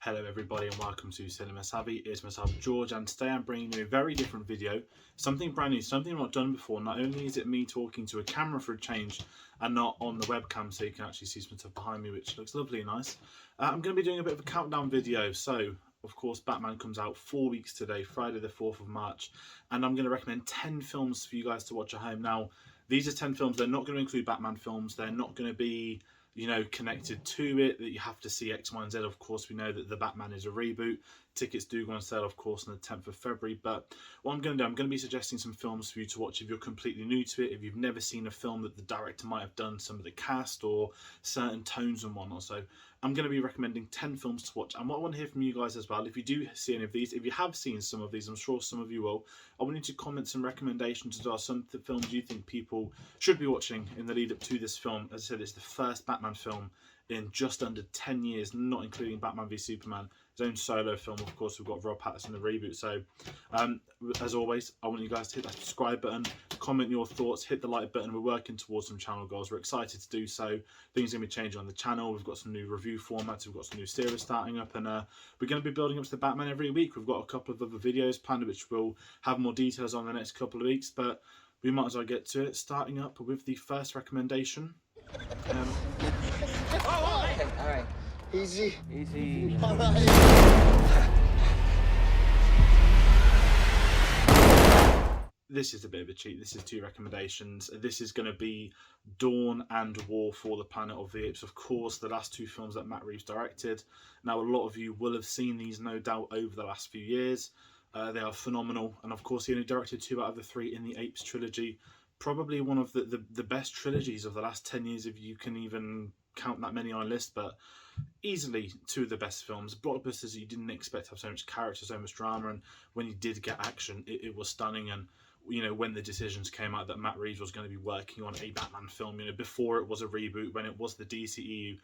Hello everybody and welcome to Cinema Savvy. It's myself George, and today I'm bringing you a very different video, something brand new, something I've not done before. Not only is it me talking to a camera for a change and not on the webcam, so you can actually see some stuff behind me which looks lovely and nice. I'm going to be doing a bit of a countdown video. So of course Batman comes out 4 weeks today, Friday the 4th of March, and I'm going to recommend 10 films for you guys to watch at home. Now these are 10 films, they're not going to include Batman films, they're not going to be connected to it, that you have to see X, Y, and Z. Of course, we know that the Batman is a reboot. Tickets do go on sale, of course, on the 10th of February. But what I'm going to do, I'm going to be suggesting some films for you to watch if you're completely new to it, if you've never seen a film that the director might have done some of the cast or certain tones and whatnot. So I'm going to be recommending 10 films to watch. And what I want to hear from you guys as well, if you do see any of these, if you have seen some of these, I'm sure some of you will, I want you to comment some recommendations as well, some of the films you think people should be watching in the lead up to this film. As I said, it's the first Batman film in just under 10 years, not including Batman v Superman, his own solo film. Of course, we've got Rob Pattinson, the reboot. So as always, I want you guys to hit that subscribe button, comment your thoughts, hit the like button. We're working towards some channel goals. We're excited to do so. Things are going to be changing on the channel. We've got some new review formats, we've got some new series starting up, and we're going to be building up to the Batman every week. We've got a couple of other videos planned which we'll have more details on the next couple of weeks, but we might as well get to it, starting up with the first recommendation. All right. Easy. Easy. All right. This is a bit of a cheat. This is 2 recommendations. This is going to be Dawn and War for the Planet of the Apes. Of course, the last 2 films that Matt Reeves directed. Now, a lot of you will have seen these, no doubt, over the last few years. They are phenomenal. And of course, he only directed 2 out of the 3 in the Apes trilogy. Probably one of the best trilogies of the last 10 years, if you can even count that many on a list. But easily 2 of the best films, blockbusters that you didn't expect to have so much character, so much drama, and when you did get action, it was stunning. And when the decisions came out that Matt Reeves was going to be working on a Batman film, before it was a reboot, when it was the DCEU,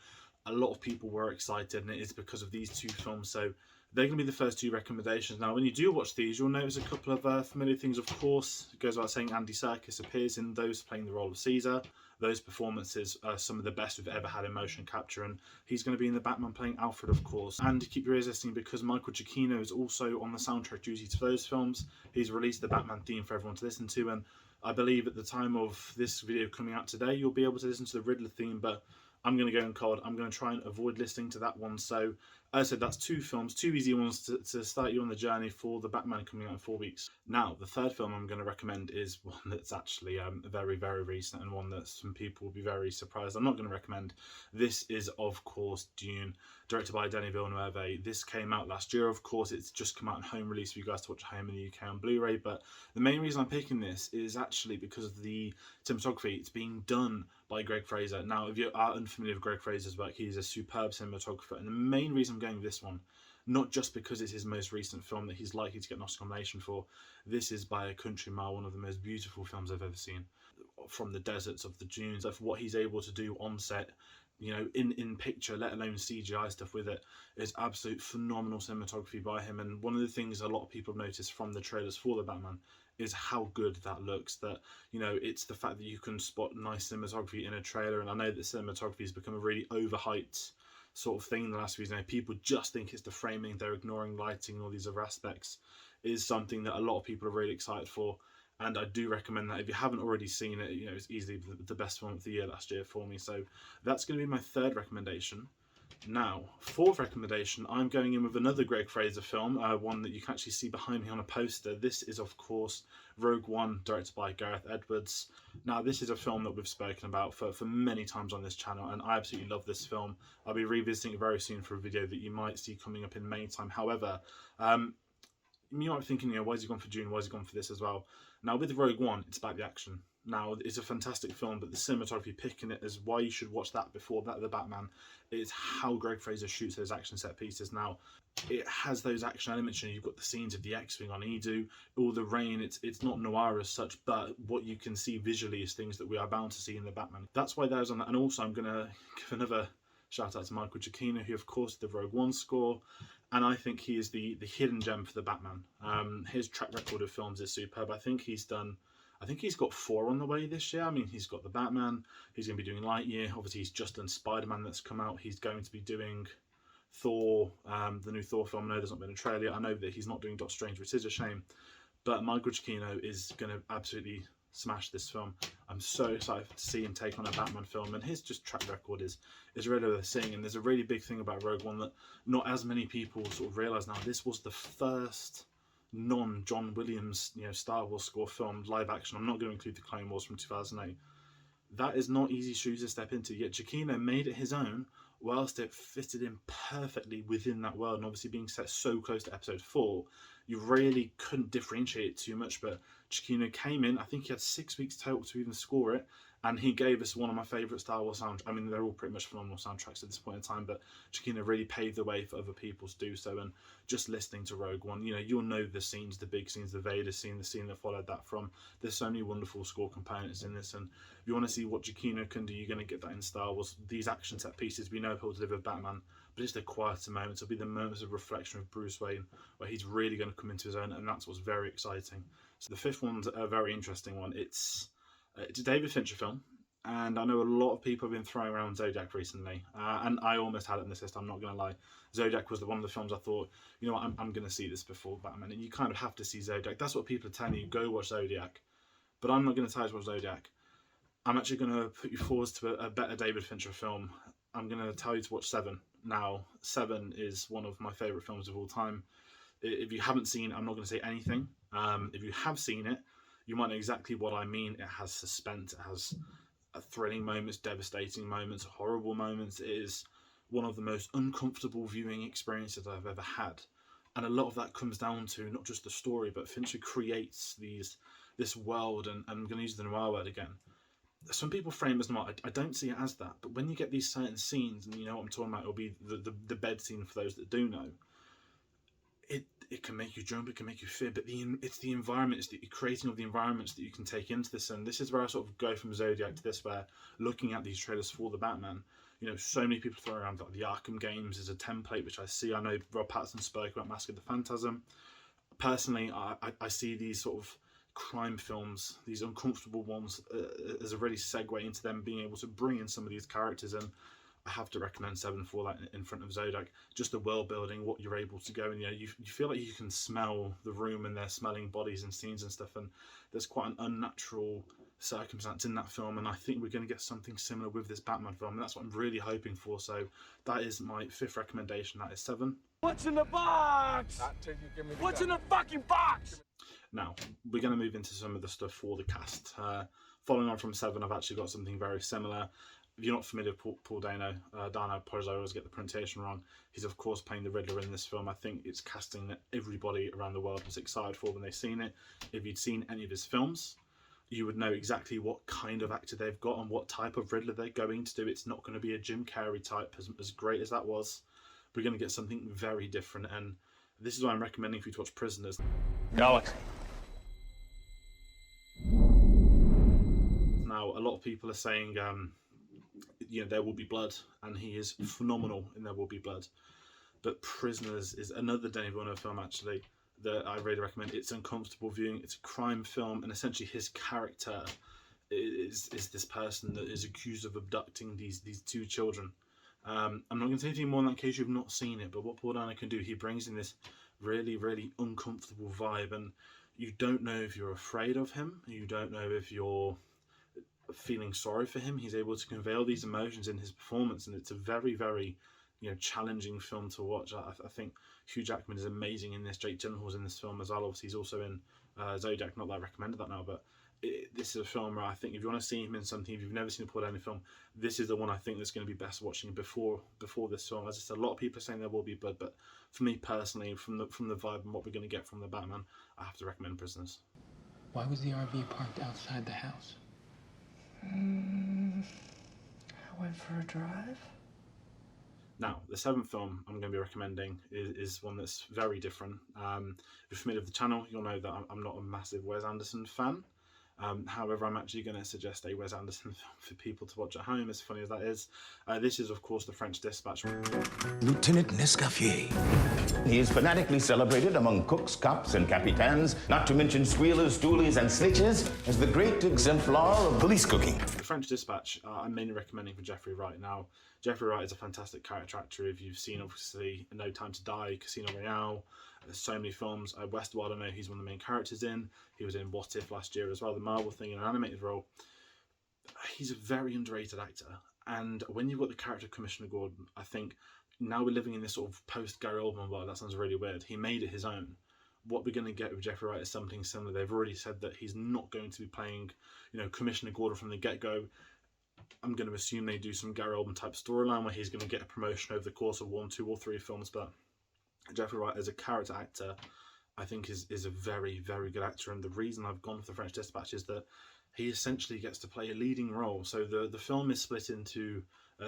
a lot of people were excited, and it is because of these 2 films. So they're going to be the first 2 recommendations. Now, when you do watch these, you'll notice a couple of familiar things. Of course, it goes without saying, Andy Serkis appears in those, playing the role of Caesar. Those performances are some of the best we've ever had in motion capture, and he's going to be in the Batman playing Alfred, of course. And keep your ears listening, because Michael Giacchino is also on the soundtrack duty to those films. He's released the Batman theme for everyone to listen to, and I believe at the time of this video coming out today, you'll be able to listen to the Riddler theme, but I'm going to go in cold. I'm going to try and avoid listening to that one. So, as I said, that's 2 films, 2 easy ones to start you on the journey for the Batman coming out in 4 weeks. Now, the third film I'm going to recommend is one that's actually very, very recent, and one that some people will be very surprised I'm not going to recommend. This is, of course, Dune, directed by Denis Villeneuve. This came out last year, of course. It's just come out in home release for you guys to watch at home in the UK on Blu-ray. But the main reason I'm picking this is actually because of the cinematography. It's being done by Greg Fraser. Now, if you are unfamiliar with Greg Fraser's work, he's a superb cinematographer, and the main reason I'm going with this one, not just because it's his most recent film that he's likely to get an Oscar nomination for, this is by a country mile one of the most beautiful films I've ever seen. From the deserts of the dunes, of what he's able to do on set, in picture, let alone CGI stuff with it, is absolute phenomenal cinematography by him. And one of the things a lot of people have noticed from the trailers for the Batman is how good that looks. That it's the fact that you can spot nice cinematography in a trailer. And I know that cinematography has become a really overhyped sort of thing in the last few years. People just think it's the framing, they're ignoring lighting and all these other aspects. Is something that a lot of people are really excited for. And I do recommend that if you haven't already seen it. It's easily the best film of the year last year for me. So that's going to be my 3rd recommendation. Now, 4th recommendation, I'm going in with another Greg Fraser film, one that you can actually see behind me on a poster. This is, of course, Rogue One, directed by Gareth Edwards. Now, this is a film that we've spoken about for many times on this channel, and I absolutely love this film. I'll be revisiting it very soon for a video that you might see coming up in May time. However, you might be thinking, why is he gone for Dune? Why is he gone for this as well? Now, with Rogue One, it's about the action. Now, it's a fantastic film, but the cinematography picking it as why you should watch that before that, the Batman, is how Greg Fraser shoots those action set pieces. Now, it has those action elements. You've got the scenes of the X-Wing on Edu, all the rain. It's not noir as such, but what you can see visually is things that we are bound to see in the Batman. That's why there's on that. And also, I'm going to give another shout out to Michael Giacchino, who, of course, did the Rogue One score. And I think he is the hidden gem for the Batman. His track record of films is superb. I think he's got 4 on the way this year. I mean, he's got the Batman. He's going to be doing Lightyear. Obviously, he's just done Spider-Man that's come out. He's going to be doing Thor, the new Thor film. I know there's not been a trailer. I know that he's not doing Doctor Strange, which is a shame. But Michael Giacchino is going to absolutely smash this film. I'm so excited to see him take on a Batman film, and his just track record is really worth seeing. And there's a really big thing about Rogue One that not as many people sort of realise now. This was the first non-John Williams, Star Wars score film live action. I'm not going to include the Clone Wars from 2008. That is not easy shoes to step into. Yet Giacchino made it his own, whilst it fitted in perfectly within that world. And obviously being set so close to Episode 4, you really couldn't differentiate it too much. But Giacchino came in, I think he had 6 weeks total to even score it, and he gave us one of my favourite Star Wars soundtracks. I mean, they're all pretty much phenomenal soundtracks at this point in time, but Giacchino really paved the way for other people to do so. And just listening to Rogue One, you'll know the scenes, the big scenes, the Vader scene, the scene that followed that from. There's so many wonderful score components in this, and if you want to see what Giacchino can do, you're going to get that in Star Wars. These action set pieces, we know he'll deliver Batman, but it's the quieter moments. It'll be the moments of reflection of Bruce Wayne, where he's really going to come into his own, and that's what's very exciting. So the fifth one's a very interesting one. It's a David Fincher film, and I know a lot of people have been throwing around Zodiac recently, and I almost had it in this list, I'm not going to lie. Zodiac was one of the films I thought, I'm going to see this before Batman, and you kind of have to see Zodiac. That's what people are telling you, go watch Zodiac. But I'm not going to tell you to watch Zodiac. I'm actually going to put you forward to a better David Fincher film. I'm going to tell you to watch Seven. Now, Seven is one of my favourite films of all time. If you haven't seen it, I'm not going to say anything. If you have seen it, you might know exactly what I mean. It has suspense, it has thrilling moments, devastating moments, horrible moments. It is one of the most uncomfortable viewing experiences I've ever had. And a lot of that comes down to not just the story, but Fincher creates this world, and I'm going to use the noir word again. Some people frame it as noir. I don't see it as that, but when you get these certain scenes, and you know what I'm talking about, it'll be the bed scene for those that do know. It can make you jump, it can make you fear, but it's the environment, it's the creating of the environments that you can take into this. And this is where I sort of go from Zodiac to this, where looking at these trailers for the Batman, so many people throw around like the Arkham games as a template, which I see. I know Rob Pattinson spoke about Mask of the Phantasm. Personally, I see these sort of crime films, these uncomfortable ones, as a really segue into them being able to bring in some of these characters. And I have to recommend Seven for that in front of Zodiac. Just the world building, what you're able to go, and you feel like you can smell the room, and they're smelling bodies and scenes and stuff. And there's quite an unnatural circumstance in that film, and I think we're going to get something similar with this Batman film, and that's what I'm really hoping for. So that is my fifth recommendation. That is Seven. What's in the box? What's in the fucking box? Now we're going to move into some of the stuff for the cast. Following on from Seven, I've actually got something very similar. If you're not familiar with Paul Dano, I apologise, I always get the pronunciation wrong. He's of course playing the Riddler in this film. I think it's casting that everybody around the world was excited for when they've seen it. If you'd seen any of his films, you would know exactly what kind of actor they've got and what type of Riddler they're going to do. It's not going to be a Jim Carrey type, as great as that was. We're going to get something very different, and this is why I'm recommending for you to watch Prisoners. Galaxy. Now, a lot of people are saying, There Will Be Blood, and he is phenomenal in There Will Be Blood. But Prisoners is another Denis Villeneuve film, actually, that I really recommend. It's uncomfortable viewing. It's a crime film, and essentially his character is this person that is accused of abducting these two children. I'm not going to say anything more in that case you've not seen it, but what Paul Dano can do, he brings in this really, really uncomfortable vibe, and you don't know if you're afraid of him, you don't know if you're feeling sorry for him. He's able to convey all these emotions in his performance, and it's a very, very challenging film to watch. I think Hugh Jackman is amazing in this. Jake Gyllenhaal's in this film as well. Obviously he's also in Zodiac, not that I recommended that now, but this is a film where I think if you want to see him in something, if you've never seen a Paul Dano film, this is the one I think that's going to be best watching before this film. As I said, a lot of people are saying There Will Be Blood, but for me personally, from the vibe and what we're going to get from the Batman, I have to recommend Prisoners. Why was the RV parked outside the house? I went for a drive. Now, the seventh film I'm going to be recommending is one that's very different. If you're familiar with the channel, you'll know that I'm not a massive Wes Anderson fan. However, I'm actually going to suggest a Wes Anderson film for people to watch at home, as funny as that is. This is, of course, The French Dispatch. Lieutenant Nescaffier. He is fanatically celebrated among cooks, cops, and capitains, not to mention squealers, stoolies, and snitches, as the great exemplar of police cooking. The French Dispatch, I'm mainly recommending for Jeffrey Wright. Now, Jeffrey Wright is a fantastic character actor. If you've seen, obviously, No Time to Die, Casino Royale, there's so many films. Westworld, I know he's one of the main characters in. He was in What If last year as well, the Marvel thing, in an animated role. He's a very underrated actor. And when you've got the character of Commissioner Gordon, I think now we're living in this sort of post-Gary Oldman world. That sounds really weird. He made it his own. What we're going to get with Jeffrey Wright is something similar. They've already said that he's not going to be playing, Commissioner Gordon from the get-go. I'm going to assume they do some Gary Oldman type storyline where he's going to get a promotion over the course of 1, 2, or 3 films, but Jeffrey Wright as a character actor, I think is a very, very good actor, and the reason I've gone for The French Dispatch is that he essentially gets to play a leading role. So the film is split into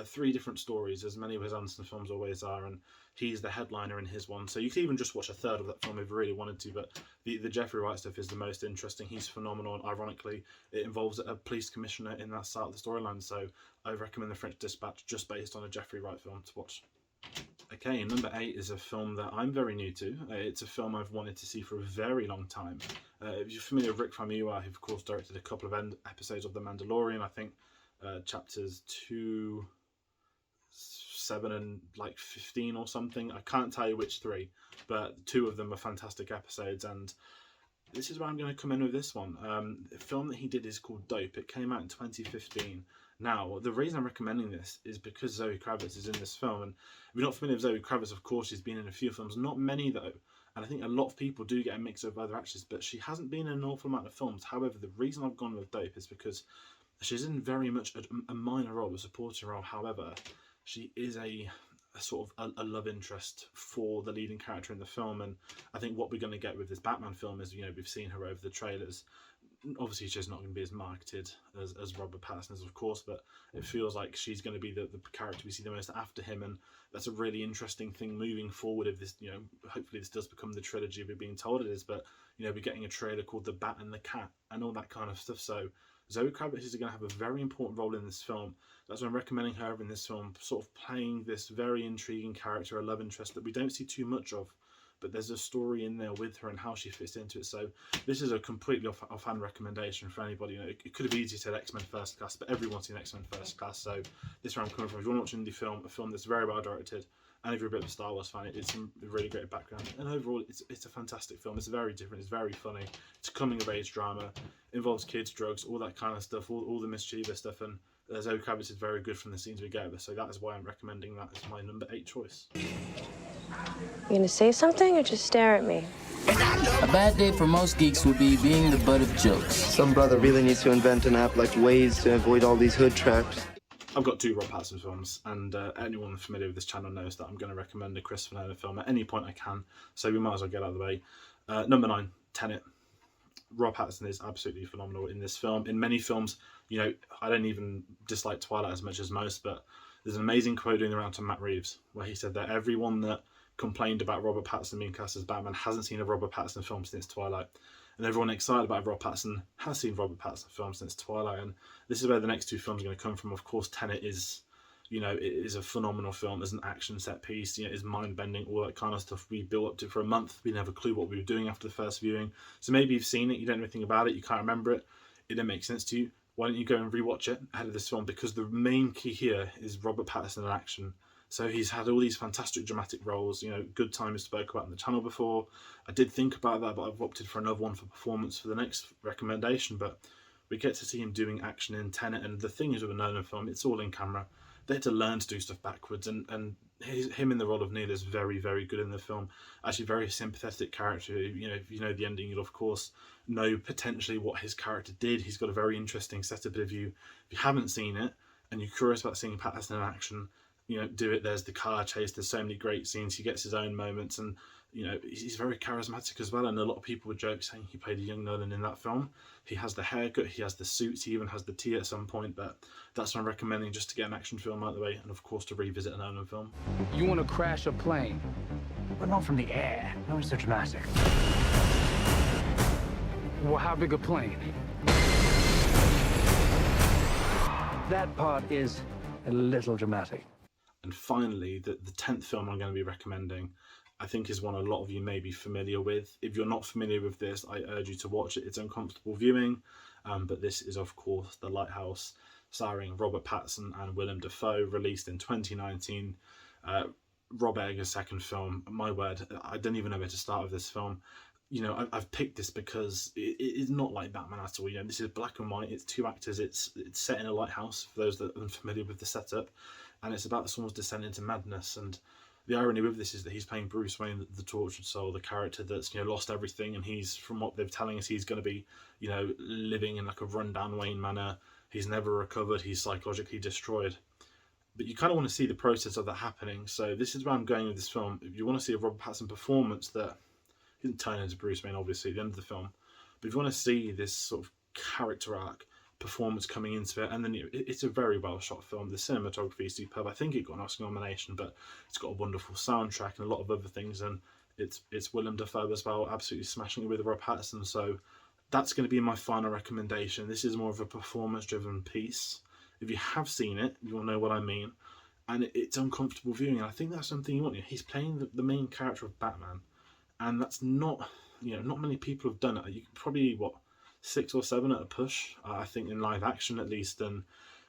3 different stories, as many of his Anderson films always are, and he's the headliner in his one. So you could even just watch a third of that film if you really wanted to, but the Jeffrey Wright stuff is the most interesting. He's phenomenal, and ironically, it involves a police commissioner in that start of the storyline, so I recommend The French Dispatch just based on a Jeffrey Wright film to watch. Okay, number 8 is a film that I'm very new to. It's a film I've wanted to see for a very long time. If you're familiar with Rick Famuyiwa, who of course directed a couple of episodes of The Mandalorian, I think chapters 2, 7, and 15 or something. I can't tell you which 3, but 2 of them are fantastic episodes, and this is where I'm going to come in with this one. The film that he did is called Dope. It came out in 2015. Now, the reason I'm recommending this is because Zoe Kravitz is in this film, and if you're not familiar with Zoe Kravitz, of course, she's been in a few films, not many though, and I think a lot of people do get a mix of other actors, but she hasn't been in an awful amount of films. However, the reason I've gone with Dope is because she's in very much a minor role, a supporting role. However, she is a sort of a love interest for the leading character in the film, and I think what we're going to get with this Batman film is, we've seen her over the trailers. Obviously, she's not going to be as marketed as Robert Pattinson is, of course, but it feels like she's going to be the character we see the most after him, and that's a really interesting thing moving forward. If this, hopefully this does become the trilogy we're being told it is, but we're getting a trailer called The Bat and the Cat and all that kind of stuff. So Zoe Kravitz is going to have a very important role in this film. That's why I'm recommending her in this film, sort of playing this very intriguing character, a love interest that we don't see too much of, but there's a story in there with her and how she fits into it. So this is a completely offhand recommendation for anybody. It could have easily said X-Men First Class, but everyone's seen X-Men First Class, so this is where I'm coming from. If you want to watch an indie film, a film that's very well directed, and if you're a bit of a Star Wars fan, it's a really great background. And overall, it's a fantastic film. It's very different. It's very funny. It's a coming-of-age drama. It involves kids, drugs, all that kind of stuff, all the mischievous stuff, and Zoe Kravitz is very good from the scenes we get with. So that is why I'm recommending that as my number 8 choice. You gonna say something or just stare at me? A bad day for most geeks would be being the butt of jokes. Some brother really needs to invent an app like Waze to avoid all these hood traps. I've got 2 Rob Pattinson films, and anyone familiar with this channel knows that I'm going to recommend a Christopher Nolan film at any point I can, so we might as well get out of the way. Number 9, Tenet. Rob Pattinson is absolutely phenomenal in this film. In many films, I don't even dislike Twilight as much as most, but there's an amazing quote going around to Matt Reeves where he said that everyone that complained about Robert Pattinson being cast as Batman hasn't seen a Robert Pattinson film since Twilight, and everyone excited about Robert Pattinson has seen Robert Pattinson film since Twilight. And this is where the next 2 films are going to come from. Of course, Tenet is, it is a phenomenal film as an action set piece. It's mind bending, all that kind of stuff. We built up to it for a month. We didn't have a clue what we were doing after the first viewing. So maybe you've seen it, you don't know anything about it, you can't remember it, it didn't make sense to you. Why don't you go and rewatch it ahead of this film? Because the main key here is Robert Pattinson in action. So he's had all these fantastic dramatic roles. Good Time we spoke about on the channel before. I did think about that, but I've opted for another one for performance for the next recommendation. But we get to see him doing action in Tenet, and the thing is with a Nolan film, it's all in camera. They had to learn to do stuff backwards, and him in the role of Neil is very, very good in the film. Actually, very sympathetic character. If you know the ending, you'll of course know potentially what his character did. He's got a very interesting setup. But if you haven't seen it and you're curious about seeing Pattinson in action, do it. There's the car chase. There's so many great scenes. He gets his own moments, and he's very charismatic as well. And a lot of people would joke saying he played a young Nolan in that film. He has the haircut, he has the suits, he even has the tea at some point. But that's what I'm recommending, just to get an action film out of the way, and of course to revisit a Nolan film. You want to crash a plane, but not from the air. No, it's so dramatic. Well, how big a plane? That part is a little dramatic. And finally, the 10th film I'm going to be recommending, I think is one a lot of you may be familiar with. If you're not familiar with this, I urge you to watch it. It's uncomfortable viewing, but this is, of course, The Lighthouse, starring Robert Pattinson and Willem Dafoe, released in 2019. Rob Eggers' second film. My word, I don't even know where to start with this film. You know, I've picked this because it is not like Batman at all. You know, this is black and white. It's two actors. It's set in a lighthouse, for those that are unfamiliar with the setup, and it's about someone's descent into madness. And the irony with this is that he's playing Bruce Wayne, the tortured soul, the character that's, you know, lost everything, and he's, from what they're telling us, he's going to be, you know, living in like a rundown Wayne manor. He's never recovered. He's psychologically destroyed. But you kind of want to see the process of that happening. So this is where I'm going with this film. If you want to see a Robert Pattinson performance that he didn't turn into Bruce Wayne, obviously, at the end of the film, but if you want to see this sort of character arc performance coming into it, and then it's a very well shot film. The cinematography is superb. I think it got an Oscar nomination, but it's got a wonderful soundtrack and a lot of other things, and it's Willem Dafoe as well, absolutely smashing it with Rob Pattinson. So that's going to be my final recommendation. This is more of a performance driven piece. If you have seen it, you'll know what I mean, and it's uncomfortable viewing, and I think that's something you want. He's playing the main character of Batman, and that's not, you know, not many people have done it. You can probably, 6 or 7 at a push, I think, in live action at least. And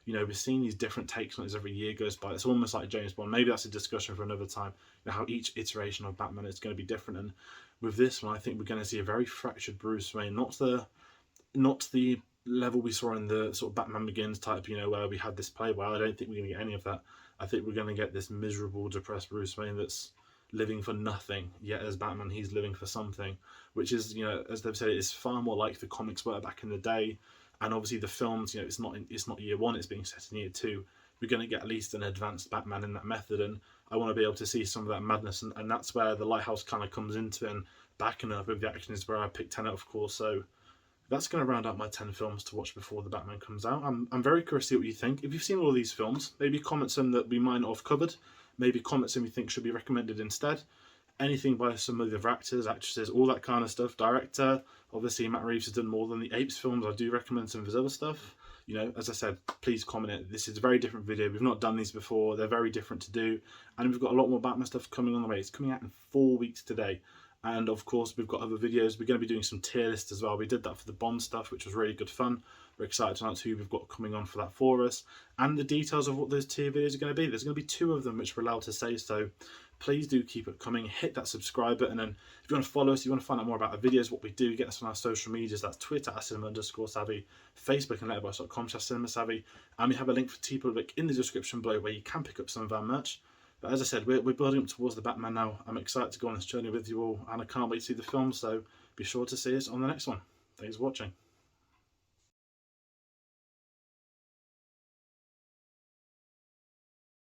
you know, we're seeing these different takes on it as every year goes by. It's almost like James Bond. Maybe that's a discussion for another time, you know, how each iteration of Batman is going to be different. And with this one, I think we're going to see a very fractured Bruce Wayne, not the level we saw in the sort of Batman Begins type, you know, where we had this playboy. I don't think we're going to get any of that. I think we're going to get this miserable, depressed Bruce Wayne that's living for nothing, yet as Batman he's living for something, which is, you know, as they've said, it's far more like the comics were back in the day. And obviously the films, you know, it's not year 1, it's being set in year 2. We're going to get at least an advanced Batman in that method, and I want to be able to see some of that madness, and that's where The Lighthouse kind of comes into it, and backing up with the action is where I picked 10 out, of course. So that's going to round out my 10 films to watch before the Batman comes out. I'm very curious to see what you think. If you've seen all these films, maybe comment some that we might not have covered. Maybe comment some you think should be recommended instead. Anything by some of the other actors, actresses, all that kind of stuff. Director, obviously Matt Reeves has done more than the Apes films. I do recommend some of his other stuff. You know, as I said, please comment it. This is a very different video. We've not done these before. They're very different to do. And we've got a lot more Batman stuff coming on the way. It's coming out in 4 weeks today. And of course, we've got other videos. We're going to be doing some tier lists as well. We did that for the Bond stuff, which was really good fun. We're excited to announce who we've got coming on for that for us. And the details of what those tier videos are going to be. There's going to be 2 of them, which we're allowed to say. So please do keep it coming. Hit that subscribe button. And if you want to follow us, you want to find out more about our videos, what we do, get us on our social medias. That's Twitter @cinema_savvy, Facebook and letterboxd.com/cinemasavvy. And we have a link for TeePublic in the description below where you can pick up some of our merch. But as I said, we're building up towards the Batman now. I'm excited to go on this journey with you all, and I can't wait to see the film, so be sure to see us on the next one. Thanks for watching.